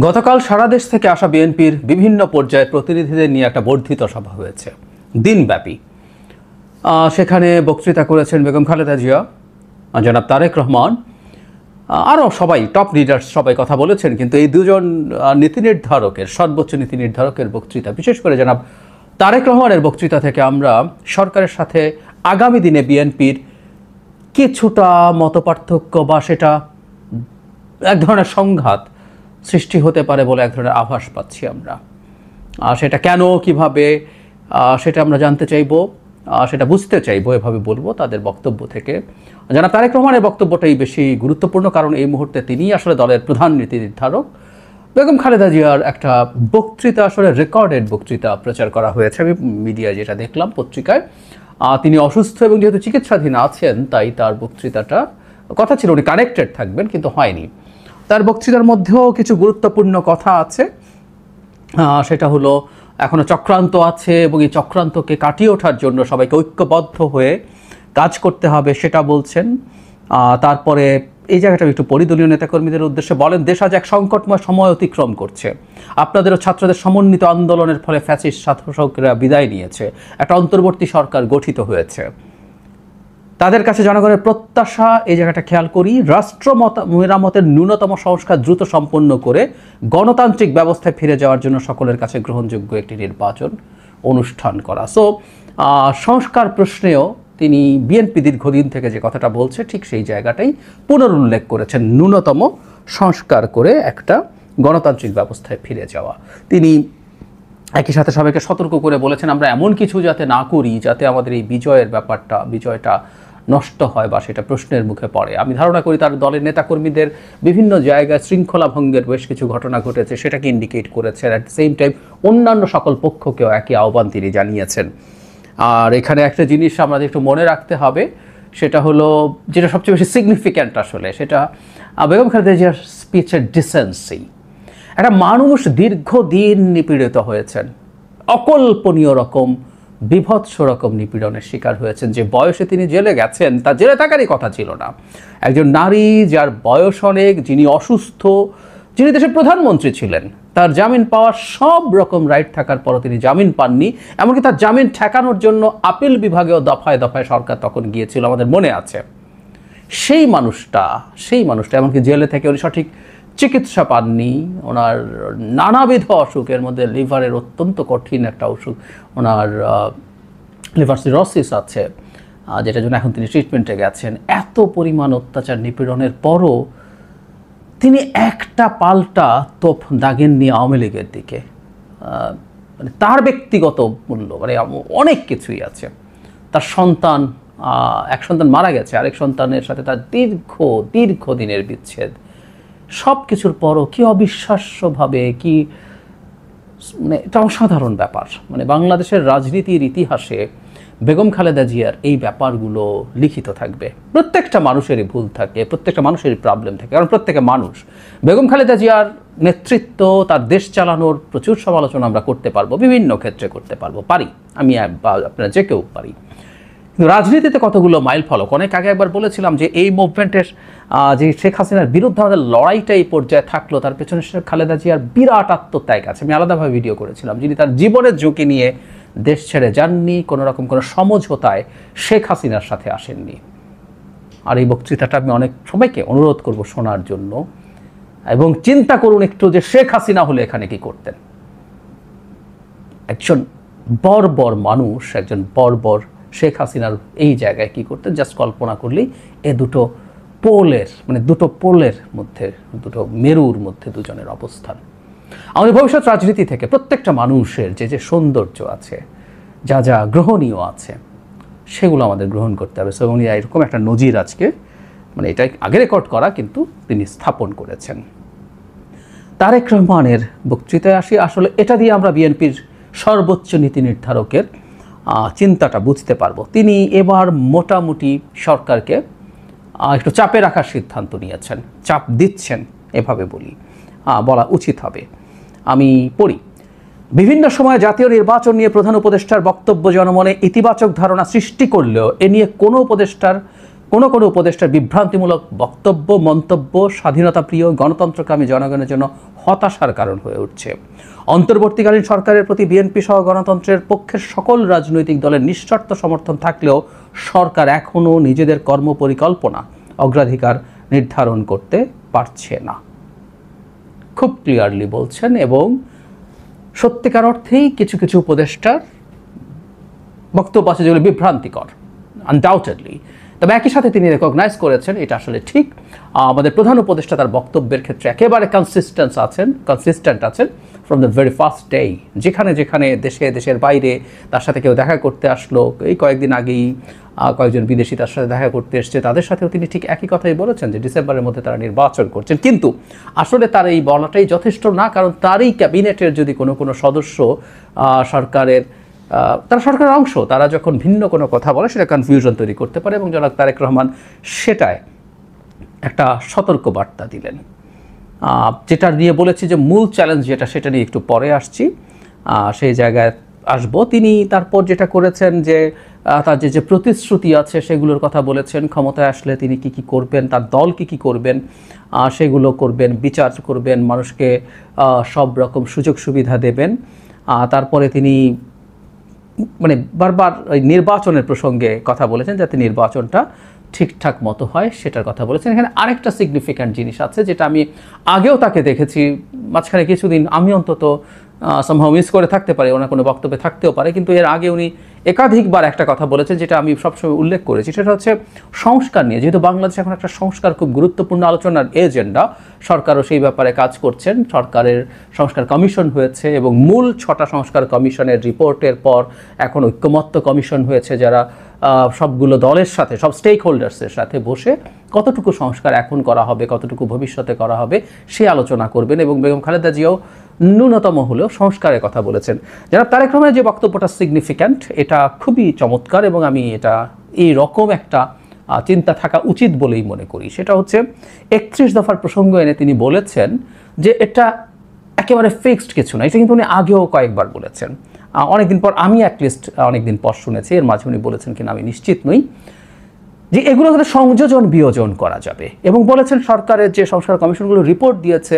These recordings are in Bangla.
গতকাল সারা দেশ থেকে আসা বিএনপির বিভিন্ন পর্যায়ের প্রতিনিধিদের নিয়ে একটা বর্ধিত সভা হয়েছে দিনব্যাপী। সেখানে বক্তৃতা করেছেন বেগম খালেদা জিয়া, জনাব তারেক রহমান, আরও সবাই টপ লিডার্স সবাই কথা বলেছেন। কিন্তু এই দুজন নীতি নির্ধারকের, সর্বোচ্চ নীতি নির্ধারকের বক্তৃতা, বিশেষ করে জনাব তারেক রহমানের বক্তৃতা থেকে আমরা সরকারের সাথে আগামী দিনে বিএনপির কিছুটা মতপার্থক্য বা সেটা এক ধরনের সংঘাত সৃষ্টি হতে পারে বলে এক ধরনের আভাস পাচ্ছি আমরা। সেটা কেন, কিভাবে, সেটা আমরা জানতে চাইব, সেটা বুঝতে চাইব, এভাবে বলবো তাদের বক্তব্য থেকে। জনাব তারেক রহমানের বক্তব্যটাই বেশি গুরুত্বপূর্ণ, কারণ এই মুহূর্তে তিনিই আসলে দলের প্রধান নীতি নির্ধারক। বেগম খালেদা জিয়ার একটা বক্তৃতা, আসলে রেকর্ডেড বক্তৃতা প্রচার করা হয়েছে, আমি মিডিয়ায় যেটা দেখলাম, পত্রিকায়। তিনি অসুস্থ এবং যেহেতু চিকিৎসাধীন আছেন, তাই তার বক্তৃতাটা কথা ছিল উনি কানেক্টেড থাকবেন, কিন্তু হয়নি। তার বক্তৃতার মধ্যেও কিছু গুরুত্বপূর্ণ কথা আছে। সেটা হলো এখনও চক্রান্ত আছে এবং এই চক্রান্তকে কাটিয়ে ওঠার জন্য সবাইকে ঐক্যবদ্ধ হয়ে কাজ করতে হবে, সেটা বলছেন। তারপরে এই জায়গাটা একটু পরিদলীয় নেতাকর্মীদের উদ্দেশ্যে বলেন, দেশ আজ এক সংকটময় সময় অতিক্রম করছে। আপনাদেরও ছাত্রদের সমন্বিত আন্দোলনের ফলে ফ্যাসিস্ট শাসকরা বিদায় নিয়েছে, একটা অন্তর্বর্তী সরকার গঠিত হয়েছে। তাদের কাছে জনগণের প্রত্যাশা, এই জায়গাটা খেয়াল করি, রাষ্ট্র মেরামতের ন্যূনতম সংস্কার দ্রুত সম্পন্ন করে গণতান্ত্রিক ব্যবস্থায় ফিরে যাওয়ার জন্য সকলের কাছে গ্রহণযোগ্য একটি নির্বাচন অনুষ্ঠান করা। সো সংস্কার প্রশ্নেও তিনি বিএনপি দীর্ঘদিন থেকে যে কথাটা বলছে, ঠিক সেই জায়গাটাই পুনরুল্লেখ করেছেন, ন্যূনতম সংস্কার করে একটা গণতান্ত্রিক ব্যবস্থায় ফিরে যাওয়া। তিনি একই সাথে সবাইকে সতর্ক করে বলেছেন, আমরা এমন কিছু যাতে না করি যাতে আমাদের এই বিজয়টা নষ্ট হয় বা সেটা প্রশ্নের মুখে পড়ে। আমি ধারণা করি তার দলের নেতাকর্মীদের বিভিন্ন জায়গায় শৃঙ্খলা ভঙ্গের বেশ কিছু ঘটনা ঘটেছে, সেটাকে ইন্ডিকেট করেছেন। অ্যাট দ্য সেম টাইম অন্যান্য সকল পক্ষকেও একই আহ্বান তিনি জানিয়েছেন। আর এখানে একটা জিনিস আমাদের একটু মনে রাখতে হবে, সেটা হলো যেটা সবচেয়ে বেশি সিগনিফিক্যান্ট আসলে, সেটা বেগম খালেদা জিয়ার স্পিচের ডিসেন্সি। একটা মানুষ দীর্ঘদিন নিপীড়িত হয়েছেন, অকল্পনীয় রকম বিভৎস রকম নিপীড়নের শিকার হয়েছেন। যে বয়সে তিনি জেলে গেছেন, তা জেলে থাকারই কথা ছিল না। একজন নারী যার বয়স অনেক, যিনি অসুস্থ, যিনি দেশের প্রধানমন্ত্রী ছিলেন, তার জামিন পাওয়ার সব রকম রাইট থাকার পরও তিনি জামিন পাননি। এমনকি তার জামিন ঠেকানোর জন্য আপিল বিভাগেও দফায় দফায় সরকার তখন গিয়েছিল, আমাদের মনে আছে। সেই মানুষটা এমনকি জেলে থেকে উনি সঠিক চিকিৎসা পাননি। ওনার নানাবিধ অসুখের মধ্যে লিভারের অত্যন্ত কঠিন একটা অসুখ, ওনার লিভার সিরোসিস আছে, যেটার জন্য এখন তিনি ট্রিটমেন্টে গেছেন। এত পরিমাণ অত্যাচার নিপীড়নের পরও তিনি একটা পাল্টা তোপ দাগেননি আওয়ামী লীগের দিকে। মানে তার ব্যক্তিগত মূল্য, মানে অনেক কিছুই আছে। তার সন্তান, এক সন্তান মারা গেছে, আরেক সন্তানের সাথে তার দীর্ঘদিনের বিচ্ছেদ। সব কিছুর পরও কি অবিশ্বাস্যভাবে, কি মানে এটা অসাধারণ ব্যাপার। মানে বাংলাদেশের রাজনীতির ইতিহাসে বেগম খালেদা জিয়ার এই ব্যাপারগুলো লিখিত থাকবে। প্রত্যেকটা মানুষেরই ভুল থাকে, প্রত্যেকটা মানুষেরই প্রবলেম থাকে, কারণ প্রত্যেকে মানুষ। বেগম খালেদা জিয়ার নেতৃত্ব, তার দেশ চালানোর প্রচুর সমালোচনা আমরা করতে পারবো, বিভিন্ন ক্ষেত্রে করতে পারি, আমি বা আপনারা যে কেউ পারি। কিন্তু রাজনীতিতে কতগুলো মাইল ফলক। অনেক আগে একবার বলেছিলাম যে এই মুভমেন্টের যে শেখ হাসিনার বিরুদ্ধে আমাদের লড়াইটা এই পর্যায়ে থাকলো, তার পেছনে খালেদা জিয়ার বিরাট আত্মত্যাগ আছে। আমি আলাদাভাবে ভিডিও করেছিলাম, যিনি তার জীবনের ঝুঁকি নিয়ে দেশ ছেড়ে যাননি, কোনো রকম কোনো সমঝোতায় শেখ হাসিনার সাথে আসেননি। আর এই বক্তৃতাটা আমি অনেক সবাইকে অনুরোধ করব শোনার জন্য, এবং চিন্তা করুন একটু যে শেখ হাসিনা হলে এখানে কি করতেন। একজন বর্বর মানুষ, একজন বর্বর শেখ হাসিনার এই জায়গায় কি করতেন, জাস্ট কল্পনা করলেই এ দুটো পোলের মধ্যে, দুটো মেরুর মধ্যে দুজনের অবস্থান। আমাদের ভবিষ্যৎ রাজনীতি থেকে প্রত্যেকটা মানুষের যে সৌন্দর্য আছে, যা গ্রহণীয় আছে, সেগুলো আমাদের গ্রহণ করতে হবে। সো উনি এরকম একটা নজির আজকে, মানে এটা আগে রেকর্ড করা, কিন্তু তিনি স্থাপন করেছেন। তারেক রহমানের বক্তৃতায় আসি। আসলে এটা দিয়ে আমরা বিএনপির সর্বোচ্চ নীতি নির্ধারকের চিন্তাটা বুঝতে পারবো। তিনি এবার মোটামুটি সরকারকে একটু চাপে রাখার সিদ্ধান্ত নিয়েছেন, চাপ দিচ্ছেন, এভাবে বলা উচিত হবে। আমি পড়ি, বিভিন্ন সময় জাতীয় নির্বাচন নিয়ে প্রধান উপদেষ্টার বক্তব্য জনমনে ইতিবাচক ধারণা সৃষ্টি করলেও এ নিয়ে কোনো উপদেষ্টার বিভ্রান্তিমূলক বক্তব্য, মন্তব্য স্বাধীনতাপ্রিয় গণতন্ত্রকামী জনগণের জন্য হতাশার কারণ হয়ে উঠছে। অন্তর্বর্তীকালীন সরকারের প্রতি বিএনপি সহ গণতন্ত্রের পক্ষের সকল রাজনৈতিক দলের নিঃশর্ত সমর্থন থাকলেও সরকার এখনও নিজেদের কর্মপরিকল্পনা অগ্রাধিকার নির্ধারণ করতে পারছে না, খুব ক্লিয়ারলি বলছেন। এবং সত্যিকার অর্থেই কিছু কিছু উপদেষ্টার বক্তব্য আছে যেগুলো বিভ্রান্তিকর, আনডাউটেডলি। তবে একই সাথে তিনি রেকগনাইজ করেছেন এটা আসলে ঠিক। আমাদের প্রধান উপদেষ্টা তার বক্তব্যের ক্ষেত্রে একেবারে কনসিস্টেন্ট আছেন from the very first day. যেখানে যেখানে দেশের বাইরে তার সাথে কেউ দেখা করতে আসলো, এই কয়েকদিন আগেই কয়েকজন বিদেশি তার সাথে দেখা করতে এসছে, তাদের সাথেও তিনি ঠিক একই কথাই বলেছেন যে ডিসেম্বরের মধ্যে তারা নির্বাচন করছেন। কিন্তু আসলে তার এই বলাটাই যথেষ্ট না, কারণ তারই ক্যাবিনেটের যদি কোনো সদস্য সরকারের তারা সরকারের অংশ, তারা যখন ভিন্ন কোনো কথা বলে সেটা কনফিউশন তৈরি করতে পারে। এবং জনাব তারেক রহমান সেটায় একটা সতর্ক বার্তা দিলেন, যেটা নিয়ে বলেছি যে মূল চ্যালেঞ্জ যেটা, সেটা নিয়ে একটু পরে আসছি, সেই জায়গায় আসবো। তিনি তারপর যেটা করেছেন যে তার যে প্রতিশ্রুতি আছে সেগুলোর কথা বলেছেন। ক্ষমতায় আসলে তিনি কি করবেন, তার দল কি করবেন সেগুলো করবেন, বিচার করবেন, মানুষকে সব রকম সুযোগ সুবিধা দেবেন। তারপরে তিনি মানে বারবার ওই নির্বাচনের প্রসঙ্গে কথা বলেছেন, যাতে নির্বাচনটা ঠিকঠাক মতো হয় সেটার কথা বলেছেন। এখানে আরেকটা সিগনিফিক্যান্ট জিনিস আছে যেটা আমি আগেও তাকে দেখেছি, মাঝখানে কিছুদিন আমি অন্তত সামহাও মিস করে থাকতে পারি, ওনার কোনো বক্তব্যে থাকতেও পারে, কিন্তু এর আগে উনি একাধিকবার একটা কথা বলেছেন যেটা আমি সবসময় উল্লেখ করেছি, সেটা হচ্ছে সংস্কার নিয়ে। যেহেতু বাংলাদেশে এখন একটা সংস্কার খুব গুরুত্বপূর্ণ আলোচনার এজেন্ডা, সরকারও সেই ব্যাপারে কাজ করছেন। সরকারের সংস্কার কমিশন হয়েছে এবং মূল 6টা সংস্কার কমিশনের রিপোর্টের পর এখন ঐক্যমত্য কমিশন হয়েছে, যারা সবগুলো দলের সাথে, সব স্টেক হোল্ডার্সের সাথে বসে কতটুকু সংস্কার এখন করা হবে, কতটুকু ভবিষ্যতে করা হবে সে আলোচনা করবেন। এবং বেগম খালেদা জিয়াও ন্যূনতম হলেও সংস্কারের কথা বলেছেন। যারা তারেক রহমানের যে বক্তব্যটা সিগনিফিক্যান্ট, এটা খুবই চমৎকার এবং আমি এটা এই রকম একটা চিন্তা থাকা উচিত বলেই মনে করি। সেটা হচ্ছে 31 দফার প্রসঙ্গ এনে তিনি বলেছেন যে এটা একেবারে ফিক্সড কিছু না। এটা কিন্তু উনি আগেও কয়েকবার বলেছেন, অনেকদিন পর, আমি অ্যাটলিস্ট অনেকদিন পর শুনেছি, এর মাঝে উনি বলেছেন কিনা আমি নিশ্চিত নই, যে এগুলো হয়তো সংযোজন বিয়োজন করা যাবে। এবং বলেছেন সরকারের যে সংস্কার কমিশনগুলো রিপোর্ট দিয়েছে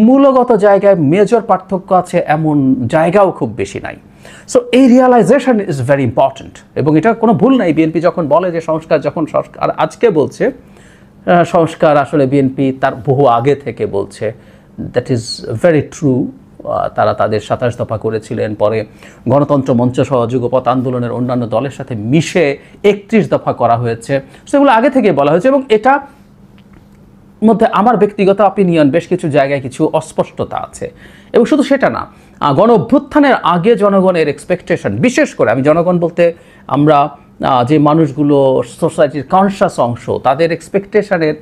মূলগত জায়গায় মেজর পার্থক্য আছে এমন জায়গাও খুব বেশি নাই। সো এই রিয়ালাইজেশন ইজ ভেরি ইম্পর্ট্যান্ট এবং এটা কোনো ভুল নাই। বিএনপি যখন বলে যে সংস্কার, যখন সংস্কার আজকে বলছে সংস্কার, আসলে বিএনপি তার বহু আগে থেকে বলছে, দ্যাট ইজ ভেরি ট্রু। তারা তাদের 27 দফা করেছিলেন, পরে গণতন্ত্র মঞ্চ সহ যুগপৎ আন্দোলনের অন্যান্য দলের সাথে মিশে 31 দফা করা হয়েছে, সেগুলো আগে থেকে বলা হয়েছে। এবং এটা মধ্যে আমার ব্যক্তিগত অপিনিয়ন, বেশ কিছু জায়গায় কিছু অস্পষ্টতা আছে। এবং শুধু সেটা না, গণ অভ্যুত্থানের আগে জনগণের এক্সপেকটেশন, বিশেষ করে আমি জনগণ বলতে আমরা যে মানুষগুলো সোসাইটির কনসাস অংশ, তাদের এক্সপেকটেশনের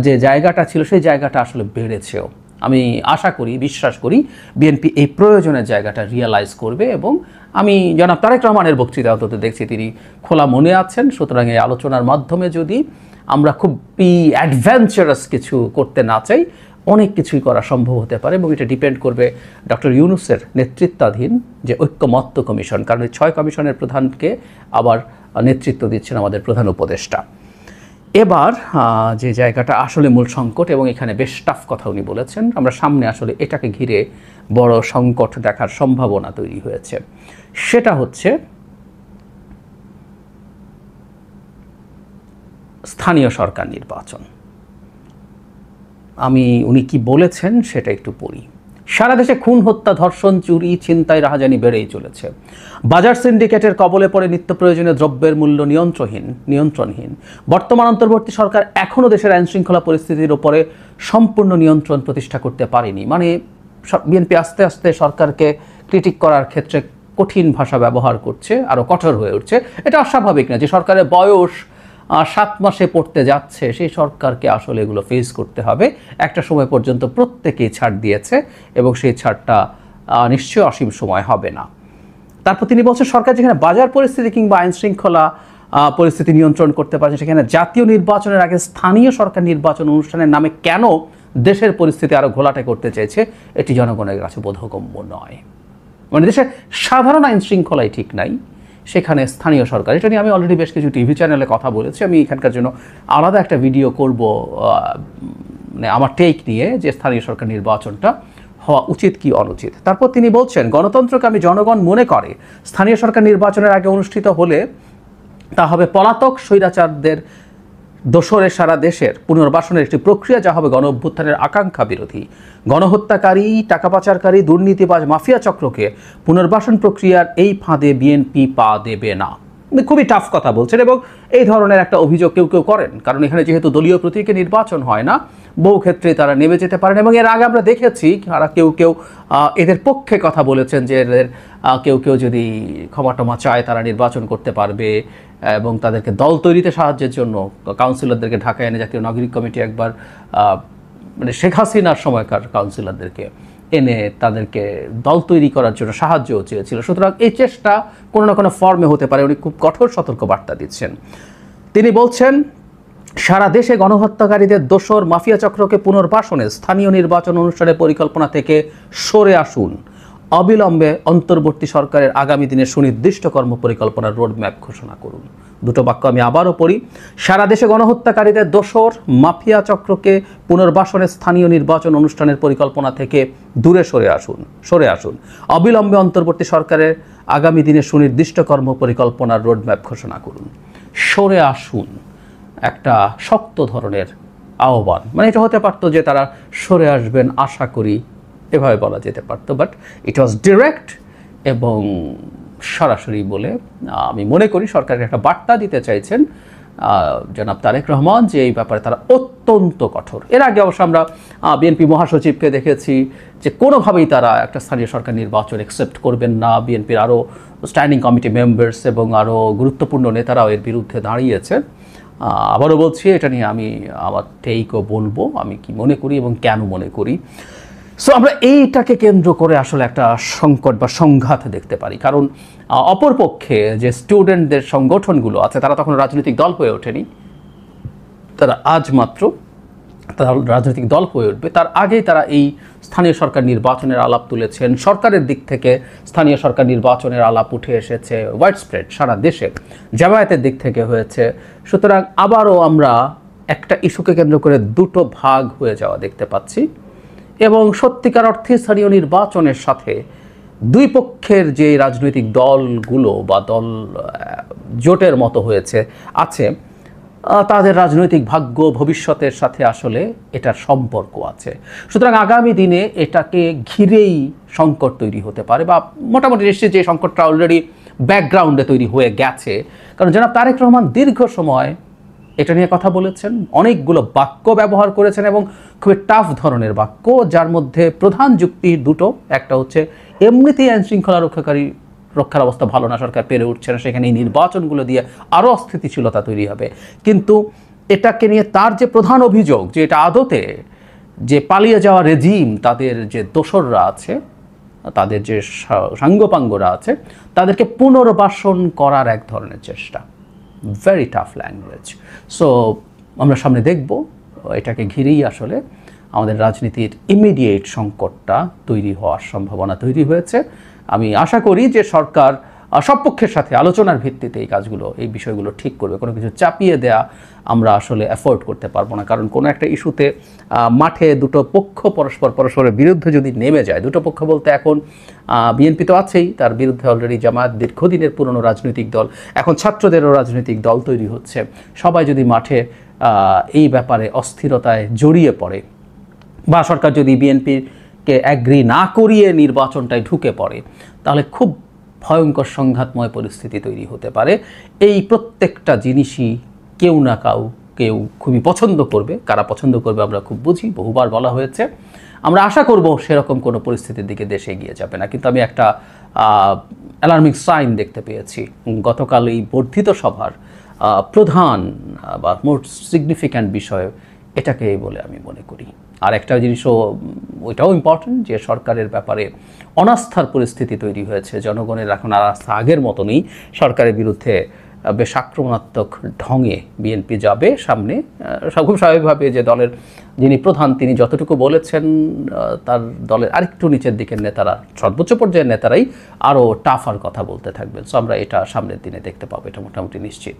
যে জায়গাটা ছিল সেই জায়গাটা আসলে বেড়েছেও। আমি আশা করি, বিশ্বাস করি বিএনপি এই প্রয়োজনের জায়গাটা রিয়েলাইজ করবে। এবং আমি জনাব তারেক রহমানের বক্তৃতা অন্তত দেখছি তিনি খোলা মনে আছেন। সুতরাং এই আলোচনার মাধ্যমে যদি আমরা খুব অ্যাডভেঞ্চারাস কিছু করতে না চাই, অনেক কিছুই করা সম্ভব হতে পারে। এবং এটা ডিপেন্ড করবে ডক্টর ইউনূসের নেতৃত্বাধীন যে ঐক্যমত্য কমিশন, কারণ এই 6 কমিশনের প্রধানকে আবার নেতৃত্ব দিচ্ছেন আমাদের প্রধান উপদেষ্টা। এবার যে জায়গাটা আসলে মূল সংকট, এবং এখানে বেশ টাফ কথা উনি বলেছেন, আমরা সামনে আসলে এটাকে ঘিরে বড় সংকট দেখার সম্ভাবনা তৈরি হয়েছে, সেটা হচ্ছে স্থানীয় সরকার নির্বাচন। উনি কি বলেছেন সেটা একটু পড়ি। সারা দেশে খুন, হত্যা, ধর্ষণ, চুরি, ছিনতাই, রাহাজানি বেড়েই চলেছে। বাজার সিন্ডিকেটের কবলে পড়ে নিত্য প্রয়োজনীয় দ্রব্যের মূল্য নিয়ন্ত্রণহীন। বর্তমান অন্তর্বর্তী সরকার এখনও দেশের আইন শৃঙ্খলা পরিস্থিতির উপরে সম্পূর্ণ নিয়ন্ত্রণ প্রতিষ্ঠা করতে পারেনি। মানে বিএনপি আস্তে আস্তে সরকারকে ক্রিটিক করার ক্ষেত্রে কঠিন ভাষা ব্যবহার করছে, আরও কঠোর হয়ে উঠছে। এটা অস্বাভাবিক না যে সরকারের বয়স 7 মাসে পড়তে যাচ্ছে, সেই সরকারকে আসলে এগুলো ফেস করতে হবে। একটা সময় পর্যন্ত প্রত্যেকেই ছাড় দিয়েছে এবং সেই ছাড়টা নিশ্চয়ই অসীম সময় হবে না। তারপর তিনি বলছেন সরকার যেখানে বাজার পরিস্থিতি কিংবা আইন শৃঙ্খলা পরিস্থিতি নিয়ন্ত্রণ করতে পারছে, সেখানে জাতীয় নির্বাচনের আগে স্থানীয় সরকার নির্বাচন অনুষ্ঠানের নামে কেন দেশের পরিস্থিতি আরও ঘোলাটে করতে চাইছে, এটি জনগণের কাছে বোধগম্য নয়। মানে দেশের সাধারণ আইন শৃঙ্খলাই ঠিক নাই, সেখানে স্থানীয় সরকার। এটা নিয়ে আমি অলরেডি বেশ কিছু টিভি চ্যানেলে কথা বলেছি। আমি এখানকার জন্য আলাদা একটা ভিডিও করব, মানে আমার টেক নিয়ে, যে স্থানীয় সরকার নির্বাচনটা হওয়া উচিত কি অনুচিত। তারপর তিনি বলছেন, গণতন্ত্রকামী জনগণ মনে করে স্থানীয় সরকার নির্বাচনের আগে অনুষ্ঠিত হলে তা হবে পলাতক স্বৈরাচারদের দোসরে সারা দেশের পুনর্বাসনের একটি প্রক্রিয়া, যা হবে গণ অভ্যুত্থানের আকাঙ্ক্ষা বিরোধী। গণহত্যাকারী, টাকা পাচারকারী, দুর্নীতিবাজ মাফিয়া চক্রকে পুনর্বাসন প্রক্রিয়ার এই ফাঁদে বিএনপি পা দেবে না। খুবই টাফ কথা বলছেন এবং এই ধরনের একটা অভিযোগ কেউ কেউ করেন, কারণ এখানে যেহেতু দলীয় প্রতীকে নির্বাচন হয় না, বহু ক্ষেত্রে তারা নেমে যেতে পারেন। এবং এর আগে আমরা দেখেছি তারা কেউ কেউ এদের পক্ষে কথা বলেছেন যে এদের কেউ কেউ যদি ক্ষমা টমা চায় তারা নির্বাচন করতে পারবে, এবং তাদেরকে দল তৈরিতে সাহায্যের জন্য কাউন্সিলরদেরকে ঢাকায় এনে জাতীয় নাগরিক কমিটি একবার মানে শেখ হাসিনার সময়কার কাউন্সিলরদেরকে এনে তাদেরকে দল তৈরি করার জন্য সাহায্যও চেয়েছিল। সুতরাং এই চেষ্টা কোনো না কোনো ফর্মে হতে পারে। উনি খুব কঠোর সতর্কবার্তা দিচ্ছেন। তিনি বলছেন, সারা দেশে গণহত্যাকারীদের দোসর মাফিয়া চক্রকে পুনর্বাসনে স্থানীয় নির্বাচন অনুষ্ঠানের পরিকল্পনা থেকে সরে আসুন। অবিলম্বে অন্তর্বর্তী সরকারের আগামী দিনের সুনির্দিষ্ট কর্মপরিকল্পনার রোডম্যাপ ঘোষণা করুন। দুটো বাক্য আমি আবারও পড়ি। সারা দেশে গণহত্যাকারীদের দোসর মাফিয়া চক্রকে পুনর্বাসনে স্থানীয় নির্বাচন অনুষ্ঠানের পরিকল্পনা থেকে দূরে সরে আসুন। অবিলম্বে অন্তর্বর্তী সরকারের আগামী দিনের সুনির্দিষ্ট কর্মপরিকল্পনার রোডম্যাপ ঘোষণা করুন। সরে আসুন একটা শক্ত ধরনের আহ্বান। মানে এটা হতে পারতো যে তারা সরে আসবেন আশা করি, এভাবে বলা যেতে পারতো, বাট ইট ওয়াজ ডিরেক্ট এবং সরাসরি বলে আমি মনে করি সরকারকে একটা বার্তা দিতে চাইছেন জনাব তারেক রহমান যে এই ব্যাপারে তারা অত্যন্ত কঠোর। এর আগে অবশ্য আমরা বিএনপি মহাসচিবকে দেখেছি যে কোনোভাবেই তারা একটা স্থানীয় সরকার নির্বাচন অ্যাকসেপ্ট করবেন না। বিএনপির আরও স্ট্যান্ডিং কমিটি মেম্বার্স এবং আরও গুরুত্বপূর্ণ নেতারাও এর বিরুদ্ধে দাঁড়িয়েছেন। আবারও বলছি, এটা নিয়ে আমি আমার টেকও বলবো আমি কি মনে করি এবং কেন মনে করি। সো আমরা এইটাকে কেন্দ্র করে আসলে একটা সংকট বা সংঘাত দেখতে পারি, কারণ অপরপক্ষে যে স্টুডেন্টদের সংগঠনগুলো আছে তারা তখন রাজনৈতিক দল হয়ে ওঠেনি, তারা আজ মাত্র তারা রাজনৈতিক দল হয়ে উঠবে। তার আগেই তারা এই স্থানীয় সরকার নির্বাচনের আলাপ তুলেছেন। সরকারের দিক থেকে স্থানীয় সরকার নির্বাচনের আলাপ উঠে এসেছে ওয়াইড স্প্রেড সারা দেশে, জামায়াতের দিক থেকে হয়েছে। সুতরাং আবারও আমরা একটা ইস্যুকে কেন্দ্র করে দুটো ভাগ হয়ে যাওয়া দেখতে পাচ্ছি, এবং সত্যিকার অর্থে স্থানীয় নির্বাচনের সাথে দুই পক্ষের যে রাজনৈতিক দলগুলো বা দল জোটের মতো আছে তাদের রাজনৈতিক ভাগ্য ভবিষ্যতের সাথে আসলে এটার সম্পর্ক আছে। সুতরাং আগামী দিনে এটাকে ঘিরেই সংকট তৈরি হতে পারে, বা মোটামুটি নিশ্চিত যে সংকটটা অলরেডি ব্যাকগ্রাউন্ডে তৈরি হয়ে গেছে। কারণ জনাব তারেক রহমান দীর্ঘ সময় এটা নিয়ে কথা বলেছেন, অনেকগুলো বাক্য ব্যবহার করেছেন এবং খুবই টাফ ধরনের বাক্য, যার মধ্যে প্রধান যুক্তি দুটো। একটা হচ্ছে এমনিতেই আইন শৃঙ্খলা রক্ষার অবস্থা ভালো না, সরকার পেরে উঠছে না, সেখানে এই নির্বাচনগুলো দিয়ে আরও অস্থিতিশীলতা তৈরি হবে। কিন্তু এটাকে নিয়ে তার যে প্রধান অভিযোগ যে এটা আদতে যে পালিয়ে যাওয়া রেজিম, তাদের যে দোসররা আছে, তাদের যে সাঙ্গপাঙ্গরা আছে, তাদেরকে পুনর্বাসন করার এক ধরনের চেষ্টা। Very tough language. সো আমরা সামনে দেখব এটাকে ঘিরেই আসলে আমাদের রাজনীতির ইমিডিয়েট সংকটটা তৈরি হওয়ার সম্ভাবনা তৈরি হয়েছে। আমি আশা করি যে সরকার সব পক্ষের সাথে আলোচনার ভিত্তিতে এই বিষয়গুলো ঠিক করবে। কোনো কিছু চাপিয়ে দেয়া আমরা আসলে অ্যাফোর্ড করতে পারবো না, কারণ কোনো একটা ইস্যুতে মাঠে দুটো পক্ষ পরস্পরের বিরুদ্ধে যদি নেমে যায়, দুটো পক্ষ বলতে এখন বিএনপি তো আছেই, তার বিরুদ্ধে অলরেডি জামায়াত দীর্ঘদিনের পুরনো রাজনৈতিক দল, এখন ছাত্রদেরও রাজনৈতিক দল তৈরি হচ্ছে, সবাই যদি মাঠে এই ব্যাপারে অস্থিরতায় জড়িয়ে পড়ে, বা সরকার যদি বিএনপিকে অ্যাগ্রি না করিয়ে নির্বাচনটায় ঢুকে পড়ে, তাহলে খুব ভয়ঙ্কর সংঘাতময় পরিস্থিতি তৈরি হতে পারে। এই প্রত্যেকটা জিনিসই কেউ না কেউ খুবই পছন্দ করবে। কারা পছন্দ করবে আমরা খুব বুঝি, বহুবার বলা হয়েছে। আমরা আশা করব সেরকম কোনো পরিস্থিতির দিকে দেশ এগিয়ে যাবে না। কিন্তু আমি একটা অ্যালার্মিং সাইন দেখতে পেয়েছি। গতকাল এই বর্ধিত সভার প্রধান বা মোস্ট সিগনিফিক্যান্ট বিষয় এটাকে বলে আমি মনে করি। আর একটা জিনিসও ওইটাও ইম্পর্টেন্ট যে সরকারের ব্যাপারে অনাস্থার পরিস্থিতি তৈরি হয়েছে। জনগণের এখন আর আস্থা আগের মতো নেই। সরকারের বিরুদ্ধে বেশ আক্রমণাত্মক ঢঙে বিএনপি যাবে সামনে। খুব স্বাভাবিকভাবে যে দলের যিনি প্রধান তিনি যতটুকু বলেছেন, তার দলের আরেকটু নিচের দিকের নেতারা, সর্বোচ্চ পর্যায়ের নেতারাই আরও টাফার কথা বলতে থাকবেন। সো আমরা এটা সামনের দিনে দেখতে পাবো, এটা মোটামুটি নিশ্চিত।